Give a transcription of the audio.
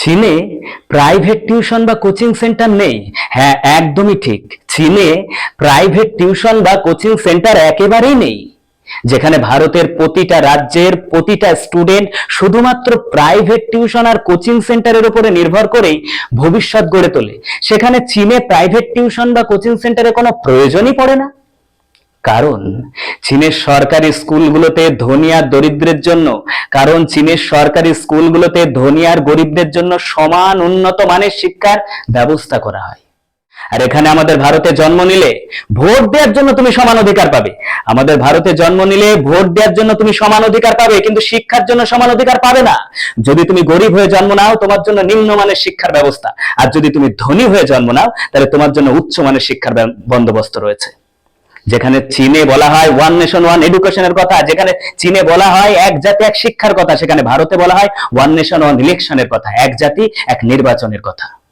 চীনে private tuition বা coaching centre নেই। হ্যাঁ, একদমই ঠিক। চীনে প্রাইভেট টিউশন বা কোচিং সেন্টার একেবারেই নেই। যেখানে ভারতের প্রতিটা রাজ্যের প্রতিটা স্টুডেন্ট শুধুমাত্র প্রাইভেট টিউশন আর কোচিং সেন্টারের উপরে নির্ভর করেই ভবিষ্যৎ গড়ে তোলে, সেখানে চীনে প্রাইভেট টিউশন বা কোচিং সেন্টারের কোনো প্রয়োজনই পড়ে না। কারণ চীনের সরকারি স্কুলগুলোতে ধনী আর দরিদ্রের জন্য গরিবদের জন্য সমান উন্নত মানের শিক্ষার ব্যবস্থা করা হয়। আর এখানে আমাদের ভারতে জন্ম নিলে ভোট দেওয়ার জন্য তুমি সমান অধিকার পাবে। কিন্তু শিক্ষার জন্য সমান অধিকার পাবে না। যদি তুমি গরিব হয়ে জন্ম নাও, তোমার জন্য নিম্নমানের শিক্ষার ব্যবস্থা, আর যদি তুমি ধনী হয়ে জন্ম নাও, তাহলে তোমার জন্য উচ্চমানের শিক্ষার বন্দোবস্ত রয়েছে। যেখানে চীনে বলা হয় ওয়ান নেশন ওয়ান এডুকেশনের কথা, যেখানে চীনে বলা হয় এক জাতি এক শিক্ষার কথা, সেখানে ভারতে বলা হয় ওয়ান নেশন ওয়ান ইলেকশনের কথা, এক জাতি এক নির্বাচনের কথা।